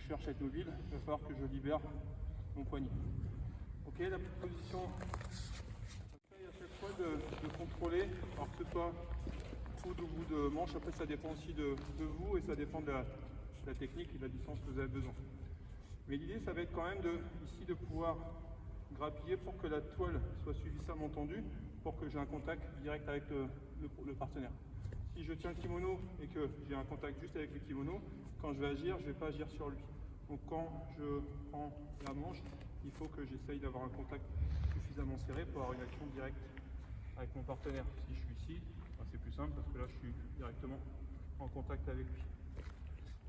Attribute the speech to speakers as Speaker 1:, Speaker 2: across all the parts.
Speaker 1: je cherche à être mobile, il va falloir que je libère mon poignet. Ok, la position, j'essaye à chaque fois de contrôler, alors que ce soit coude ou bout de manche, après ça dépend aussi de vous et ça dépend de la technique et de la distance que vous avez besoin. Mais l'idée, ça va être quand même ici de pouvoir grappiller pour que la toile soit suffisamment tendue pour que j'ai un contact direct avec le partenaire. Si je tiens le kimono et que j'ai un contact juste avec le kimono, quand je vais agir, je ne vais pas agir sur lui. Donc quand je prends la manche, il faut que j'essaye d'avoir un contact suffisamment serré pour avoir une action directe avec mon partenaire. Si je suis ici, ben c'est plus simple parce que là je suis directement en contact avec lui.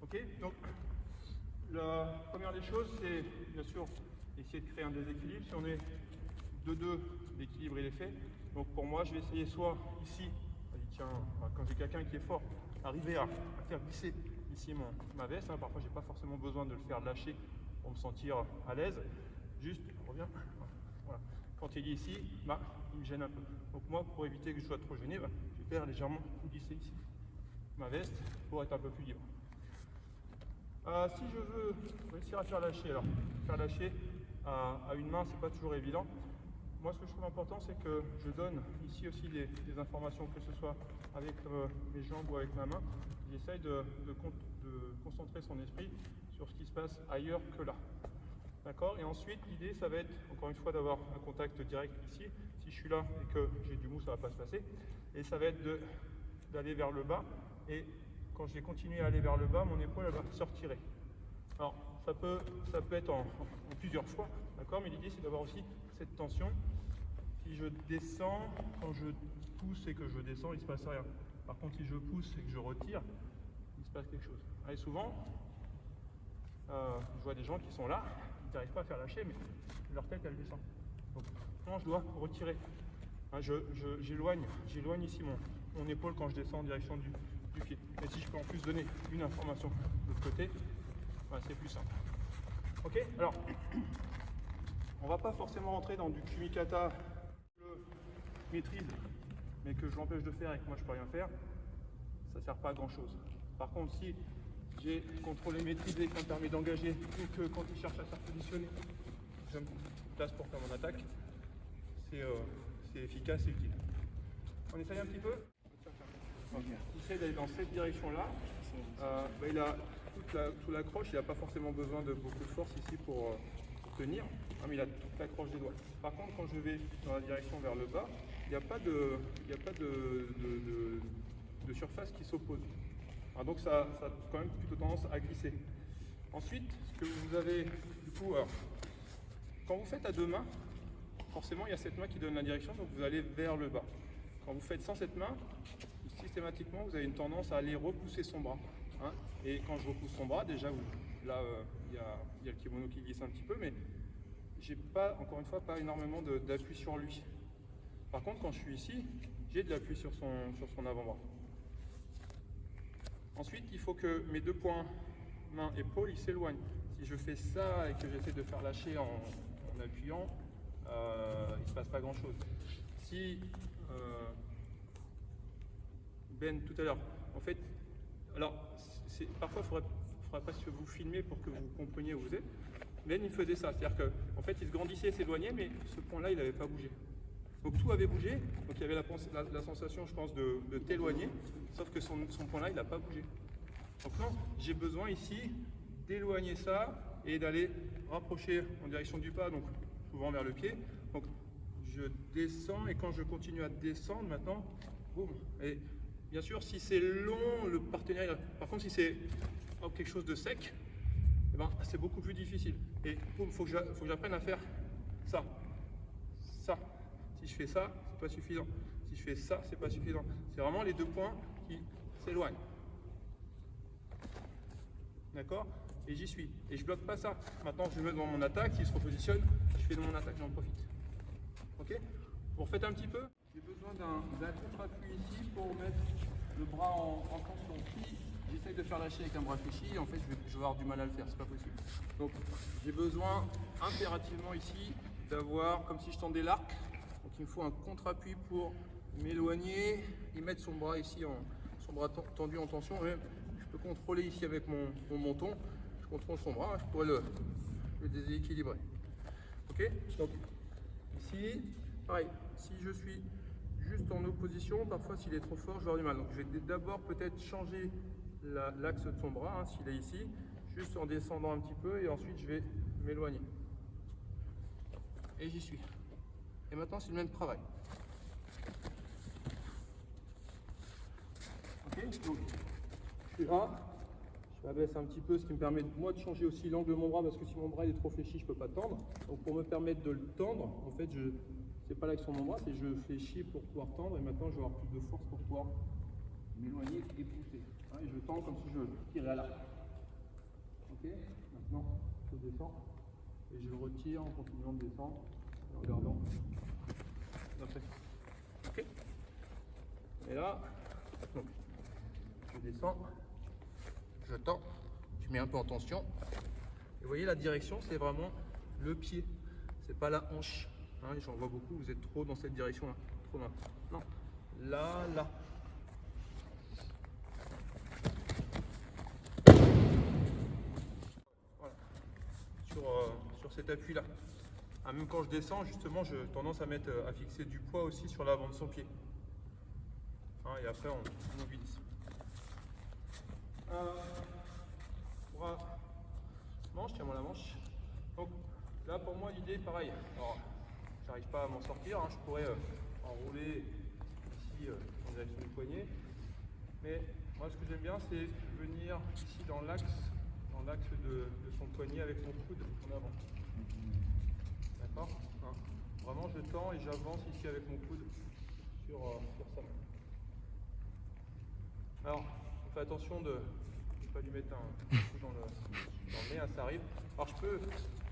Speaker 1: Ok, donc la première des choses, c'est bien sûr essayer de créer un déséquilibre. Si on est 2-2, l'équilibre il est fait. Donc pour moi, je vais essayer soit ici, tiens, quand j'ai quelqu'un qui est fort, arriver à faire glisser ici ma veste. Hein. Parfois, j'ai pas forcément besoin de le faire lâcher pour me sentir à l'aise. Juste, je reviens. Voilà. Quand il est ici, bah, il me gêne un peu. Donc moi, pour éviter que je sois trop gêné, bah, je vais faire légèrement glisser ici ma veste pour être un peu plus libre. Si je veux réussir à faire lâcher, alors faire lâcher à une main, c'est pas toujours évident. Moi, ce que je trouve important, c'est que je donne ici aussi des informations, que ce soit avec mes jambes ou avec ma main. J'essaye de concentrer son esprit sur ce qui se passe ailleurs que là. D'accord? Et ensuite, l'idée, ça va être, encore une fois, d'avoir un contact direct ici. Si je suis là et que j'ai du mou, ça ne va pas se passer. Et ça va être d'aller vers le bas. Et quand je vais continuer à aller vers le bas, mon épaule elle va se retirer. Alors, ça peut être en plusieurs fois, d'accord? Mais l'idée, c'est d'avoir aussi cette tension. Si je descends, quand je pousse et que je descends, il ne se passe rien. Par contre, si je pousse et que je retire, il se passe quelque chose. Et souvent, je vois des gens qui sont là, ils n'arrivent pas à faire lâcher, mais leur tête, elle descend. Donc, maintenant, je dois retirer. Hein, j'éloigne ici mon épaule quand je descends en direction du pied. Et si je peux en plus donner une information de l'autre côté, ben, c'est plus simple. Ok, alors, on ne va pas forcément rentrer dans du kumikata, que je maîtrise, mais que je l'empêche de faire et que moi je ne peux rien faire, ça ne sert pas à grand chose. Par contre, si j'ai contrôlé, maîtrisé, ça me permet d'engager, et que quand il cherche à se repositionner, je me place pour faire mon attaque, c'est efficace et utile. On essaye un petit peu? Il essaie d'aller dans cette direction-là. Il a toute l'accroche, il n'a pas forcément besoin de beaucoup de force ici pour tenir, mais il a toute l'accroche des doigts. Par contre, quand je vais dans la direction vers le bas, il n'y a pas de surface qui s'oppose. Donc ça a quand même plutôt tendance à glisser. Ensuite, ce que vous avez, du coup, quand vous faites à deux mains, forcément il y a cette main qui donne la direction, donc vous allez vers le bas. Quand vous faites sans cette main, systématiquement vous avez une tendance à aller repousser son bras. Hein. Et quand je repousse son bras, déjà là il y a le kimono qui glisse un petit peu, mais j'ai pas, encore une fois, pas énormément d'appui sur lui. Par contre, quand je suis ici, j'ai de l'appui sur son avant-bras. Ensuite, il faut que mes deux points, main, épaule, ils s'éloignent. Si je fais ça et que j'essaie de faire lâcher en appuyant, il ne se passe pas grand-chose. Si Ben, tout à l'heure, en fait, alors, parfois, il faudrait presque vous filmer pour que vous compreniez où vous êtes. Ben, il faisait ça, c'est-à-dire qu'en fait, il se grandissait et s'éloignait, mais ce point-là, il n'avait pas bougé. Donc tout avait bougé, donc il y avait la sensation, je pense, de t'éloigner, sauf que son point-là, il n'a pas bougé. Donc non, j'ai besoin ici d'éloigner ça et d'aller rapprocher en direction du pas, donc souvent vers le pied. Donc je descends et quand je continue à descendre maintenant, boum. Et bien sûr, si c'est long, le partenaire, par contre, si c'est quelque chose de sec, eh ben, c'est beaucoup plus difficile. Et boum, faut que j'apprenne à faire ça, ça. Si je fais ça, c'est pas suffisant. Si je fais ça, c'est pas suffisant. C'est vraiment les deux points qui s'éloignent. D'accord? Et j'y suis. Et je bloque pas ça. Maintenant, je vais mettre dans mon attaque. S'il se repositionne, je fais de mon attaque, j'en profite. Ok? Vous refaites un petit peu? J'ai besoin d'un contre-appui ici pour mettre le bras en tension. Si j'essaye de faire lâcher avec un bras fléchi, en fait, je vais avoir du mal à le faire. C'est pas possible. Donc, j'ai besoin impérativement ici d'avoir, comme si je tendais l'arc. Donc il me faut un contre-appui pour m'éloigner et mettre son bras ici, son bras tendu en tension. Et je peux contrôler ici avec mon menton je contrôle son bras, je pourrais le déséquilibrer. Ok, donc ici, pareil, si je suis juste en opposition, parfois s'il est trop fort, je vais avoir du mal. Donc je vais d'abord peut-être changer l'axe de son bras, hein, s'il est ici, juste en descendant un petit peu, et ensuite je vais m'éloigner. Et j'y suis. Et maintenant c'est le même travail. Ok, donc je suis là, je m'abaisse un petit peu, ce qui me permet moi de changer aussi l'angle de mon bras, parce que si mon bras est trop fléchi, je ne peux pas tendre. Donc pour me permettre de le tendre, en fait, c'est pas l'action de mon bras, c'est je fléchis pour pouvoir tendre, et maintenant je vais avoir plus de force pour pouvoir m'éloigner et pousser. Hein, et je tends comme si je tirais à l'arc. Ok, maintenant je descends et je retire en continuant de descendre en regardant après. Ok, et là, donc, je descends, je tends, je mets un peu en tension. Et vous voyez, la direction, c'est vraiment le pied, c'est pas la hanche. Hein, j'en vois beaucoup, vous êtes trop dans cette direction-là, trop loin. Non, là, là. Voilà. Sur cet appui-là. Ah, même quand je descends, justement, j'ai tendance à fixer du poids aussi sur l'avant de son pied. Hein, et après, on mobilise. Bras, manche, tiens-moi la manche. Donc là, pour moi, l'idée, pareil. Alors, j'arrive pas à m'en sortir, hein. Je pourrais enrouler ici en direction du poignet. Mais moi, ce que j'aime bien, c'est venir ici dans l'axe de son poignet avec mon coude en avant. D'accord, hein. Vraiment, je tends et j'avance ici avec mon coude sur sa main. Alors, on fait attention de ne pas lui mettre un coup dans le nez, hein, ça arrive. Alors, je peux,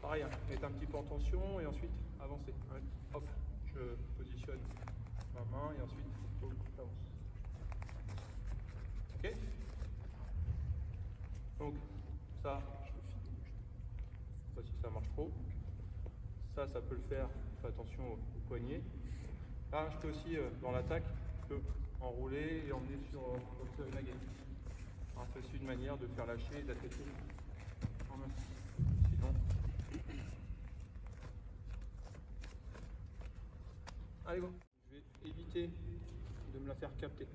Speaker 1: pareil, hein, mettre un petit peu en tension et ensuite avancer. Ouais. Hop, je positionne ma main et ensuite j'avance. Ok? Donc, ça, je sais pas si ça marche trop. Ça peut le faire. Fais attention au poignet. Là, je peux aussi, dans l'attaque, je peux enrouler et emmener sur la gaine. C'est aussi une manière de faire lâcher et d'attaquer en main. Sinon. Allez, go. Je vais éviter de me la faire capter.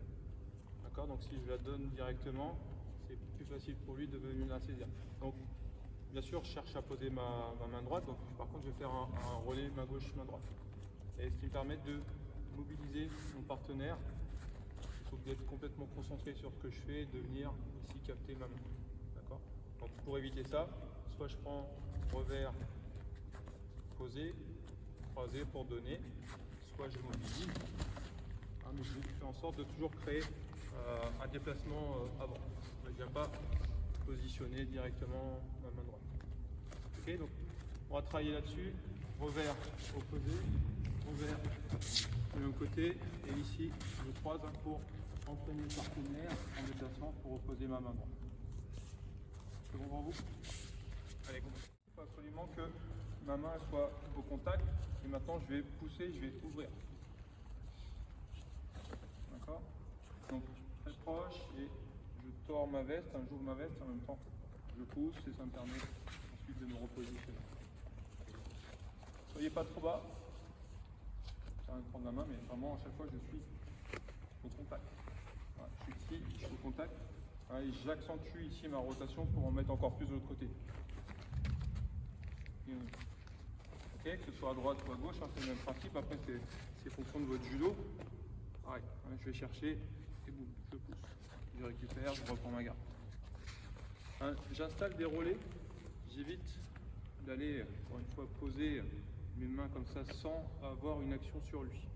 Speaker 1: D'accord? Donc, si je la donne directement, c'est plus facile pour lui de venir la saisir. Donc, bien sûr, je cherche à poser ma main droite. Donc, par contre, je vais faire un relais main gauche, main droite. Et ce qui me permet de mobiliser mon partenaire plutôt que d'être complètement concentré sur ce que je fais, de venir ici capter ma main. D'accord? Donc, pour éviter ça, soit je prends revers, posé, croisé pour donner, soit je mobilise. Hein, mais je fais en sorte de toujours créer un déplacement avant. Je ne viens pas positionner directement ma main droite. Ok, donc on va travailler là-dessus. Revers opposé, revers de l'autre côté, et ici je croise pour entraîner le partenaire en déplacement pour opposer ma main droite. C'est bon pour vous? Allez, go. Il faut absolument que ma main soit au contact, et maintenant je vais pousser, je vais ouvrir. D'accord? Donc très proche et je tords ma veste, j'ouvre ma veste en même temps je pousse et ça me permet ensuite de me repositionner. Soyez pas trop bas, ça va me prendre la main, mais vraiment à chaque fois je suis au contact. Voilà, je suis ici, je suis au contact. Voilà, et j'accentue ici ma rotation pour en mettre encore plus de l'autre côté. Ok, que ce soit à droite ou à gauche, hein, c'est le même principe. Après c'est fonction de votre judo. Pareil, je vais chercher et boum, je pousse. Je récupère, je reprends ma garde. Hein, j'installe des relais, j'évite d'aller, encore une fois, poser mes mains comme ça sans avoir une action sur lui.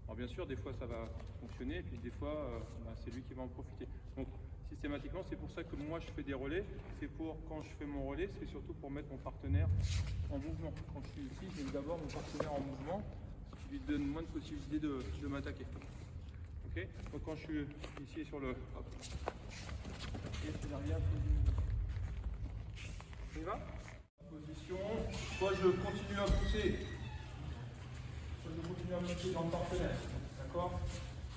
Speaker 1: Alors bien sûr, des fois ça va fonctionner, et puis des fois c'est lui qui va en profiter. Donc systématiquement, c'est pour ça que moi je fais des relais. C'est pour, quand je fais mon relais, c'est surtout pour mettre mon partenaire en mouvement. Quand je suis ici, je mets d'abord mon partenaire en mouvement, ce qui lui donne moins de possibilités de m'attaquer. Ok? Donc quand je suis ici sur le... Hop. Et c'est derrière. On y va? Position. Soit je continue à pousser, soit je continue à monter dans le partenaire. D'accord?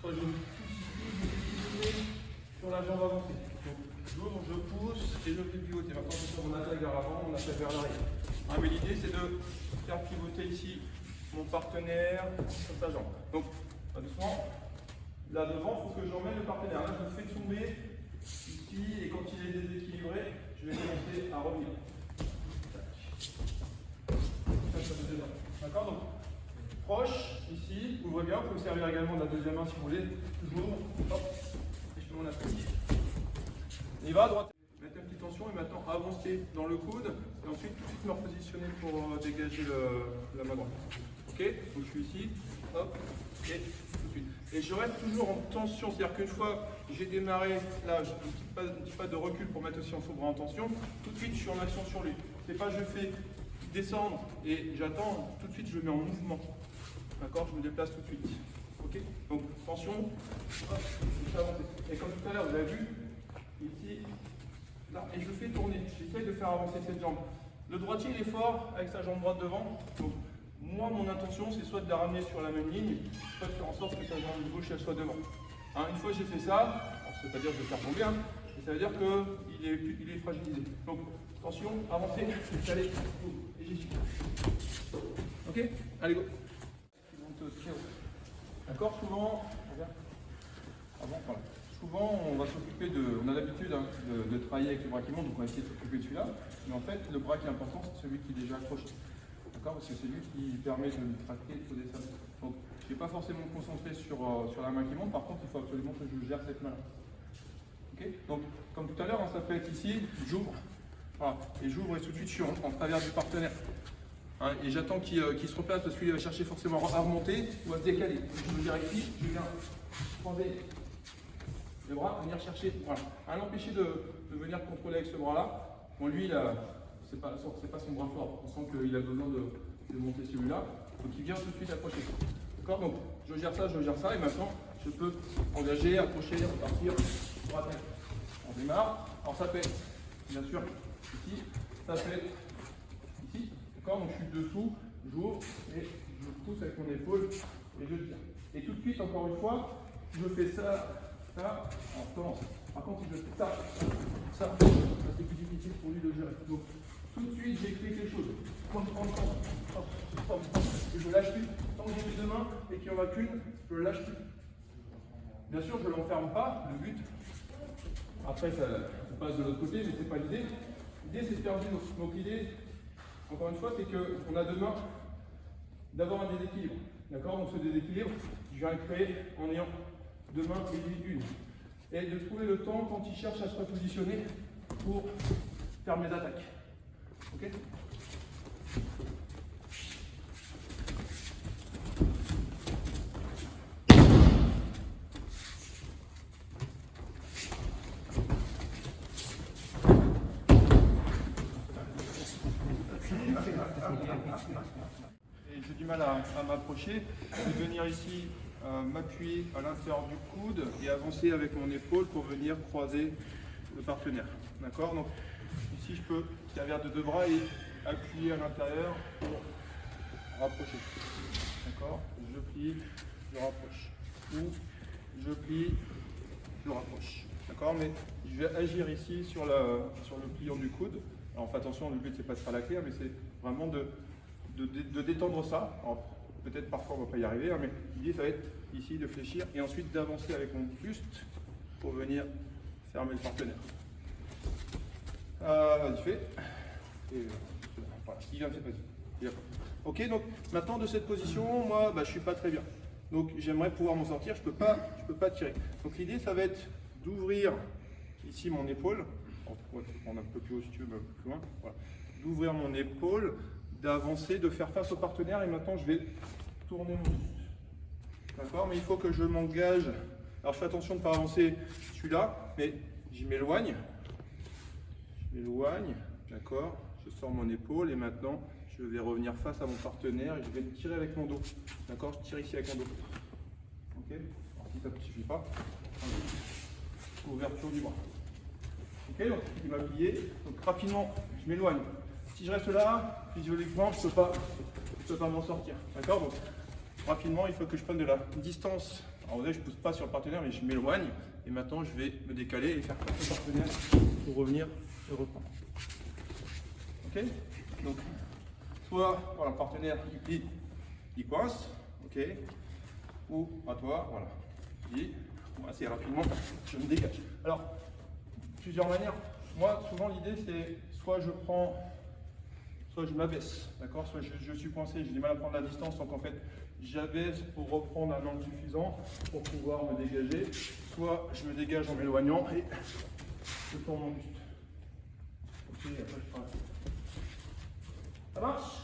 Speaker 1: Soit je pousse ici, je pousse sur la jambe avancée. Donc J'ouvre, je pousse et je fais pivoter. Maintenant, on attaque vers l'avant, on attaque vers l'arrière. Mais l'idée, c'est de faire pivoter ici mon partenaire sur sa jambe. Donc, doucement, là devant, il faut que j'emmène le partenaire. Là, je le fais tomber ici et quand il est déséquilibré, je vais commencer à revenir. D'accord? Donc, proche, ici, ouvrez bien, vous pouvez servir également de la deuxième main si vous voulez. J'ouvre, hop, et je fais mon applique. Il va à droite. Mettez une petite tension et maintenant avancer dans le coude et ensuite tout de suite me repositionner pour dégager la main droite. Ok? Donc je suis ici, hop, et tout de suite. Et je reste toujours en tension, c'est-à-dire qu'une fois j'ai démarré, là, je ne dis pas de recul pour mettre aussi en bras en tension, tout de suite je suis en action sur lui. C'est pas je fais descendre et j'attends, tout de suite je mets en mouvement. D'accord? Je me déplace tout de suite. Ok? Donc tension, hop, je fais avancer. Et comme tout à l'heure, vous avez vu, ici, là, et je fais tourner. J'essaie de faire avancer cette jambe. Le droitier il est fort avec sa jambe droite devant. Donc, moi, mon intention, c'est soit de la ramener sur la même ligne, soit de faire en sorte que sa jambe gauche elle soit devant. Une fois que j'ai fait ça, alors ça veut pas dire que je vais faire tomber, mais ça veut dire qu'il est fragilisé. Donc, attention, avancez, allez, et j'y suis. Ok? Allez, go. D'accord? Souvent, voilà. Souvent, on va s'occuper de. On a l'habitude de travailler avec le bras qui monte, donc on va essayer de s'occuper de celui-là. Mais en fait, le bras qui est important, c'est celui qui est déjà accroché. D'accord? Parce que c'est lui qui permet de tracter et de poser ça. Donc, je ne vais pas forcément me concentrer sur la main qui monte, par contre, il faut absolument que je gère cette main-là. Okay? Donc, comme tout à l'heure, ça peut être ici, j'ouvre. Voilà. Et j'ouvre et tout de suite, je suis en travers du partenaire. Et j'attends qu'il se replace parce qu'il va chercher forcément à remonter ou à se décaler. Je me vérifie, je viens prendre les bras, venir chercher. Voilà. À l'empêcher de venir contrôler avec ce bras-là. Bon, lui, c'est pas son bras fort. On sent qu'il a besoin de monter celui-là. Donc il vient tout de suite approcher. D'accord? Donc je gère ça, et maintenant je peux engager, approcher, repartir, pour attaquer. On démarre. Alors ça peut être, bien sûr, ici, ça peut être ici. D'accord? Donc je suis dessous, j'ouvre et je pousse avec mon épaule et je tiens. Et tout de suite, encore une fois, je fais ça, alors je commence. Par contre, si je fais ça, c'est plus difficile pour lui de gérer. Donc tout de suite, j'écris quelque chose. Prends le temps, et je lâche plus. Tant que j'ai mes deux mains et qu'il n'y en a qu'une, je ne lâche plus. Bien sûr, je ne l'enferme pas, le but. Après, on passe de l'autre côté, mais ce n'est pas l'idée. L'idée, c'est de faire du dos. Donc l'idée, encore une fois, c'est qu'on a demain d'avoir un déséquilibre. D'accord? Donc ce déséquilibre, je viens le créer en ayant deux mains et lui une. Et de trouver le temps quand il cherche à se repositionner pour faire mes attaques. Ok? Et j'ai du mal à m'approcher. Je vais venir ici m'appuyer à l'intérieur du coude et avancer avec mon épaule pour venir croiser le partenaire. D'accord? Donc ici je peux servir de deux bras et appuyer à l'intérieur pour rapprocher. D'accord? Je plie, je rapproche. Ou je plie, je rapproche. D'accord? Mais je vais agir ici sur le pliant du coude. Alors fais attention, le but c'est pas de faire la clé, mais c'est vraiment de détendre ça. Peut-être parfois on ne va pas y arriver, mais l'idée ça va être ici de fléchir et ensuite d'avancer avec mon buste pour venir fermer le partenaire. Vas-y, fais. Et voilà, il vient, vas-y. Ok, donc maintenant de cette position, moi je ne suis pas très bien. Donc j'aimerais pouvoir m'en sortir, je peux pas tirer. Donc l'idée ça va être d'ouvrir ici mon épaule. On va prendre un peu plus haut si tu veux, mais un peu plus loin. Voilà. D'ouvrir mon épaule, d'avancer, de faire face au partenaire et maintenant je vais tourner mon buste. D'accord? Mais il faut que je m'engage. Alors je fais attention de ne pas avancer celui-là, mais j'y m'éloigne. Je m'éloigne, d'accord? Je sors mon épaule et maintenant je vais revenir face à mon partenaire et je vais tirer avec mon dos. D'accord? Je tire ici avec mon dos. Ok? Alors si ça ne suffit pas, ouverture du bras. Ok? Donc il m'a plié. Donc rapidement, je m'éloigne. Si je reste là, physiologiquement, je ne peux pas m'en sortir. D'accord? Donc rapidement, il faut que je prenne de la distance Alors là, je ne pousse pas sur le partenaire, mais je m'éloigne. Et maintenant, je vais me décaler et faire passer le partenaire pour revenir et reprendre. Ok? Donc, soit voilà, le partenaire il plie, il coince, ok? Ou à toi, voilà. Et assez rapidement, je me dégage. Alors, plusieurs manières. Moi, souvent, l'idée, c'est soit je prends, soit je m'abaisse, d'accord? Soit je suis coincé, j'ai du mal à prendre la distance, donc en fait, j'abaisse pour reprendre un angle suffisant pour pouvoir me dégager. Soit je me dégage en m'éloignant et je tourne mon buste. Ok, après je ferai. Ça marche?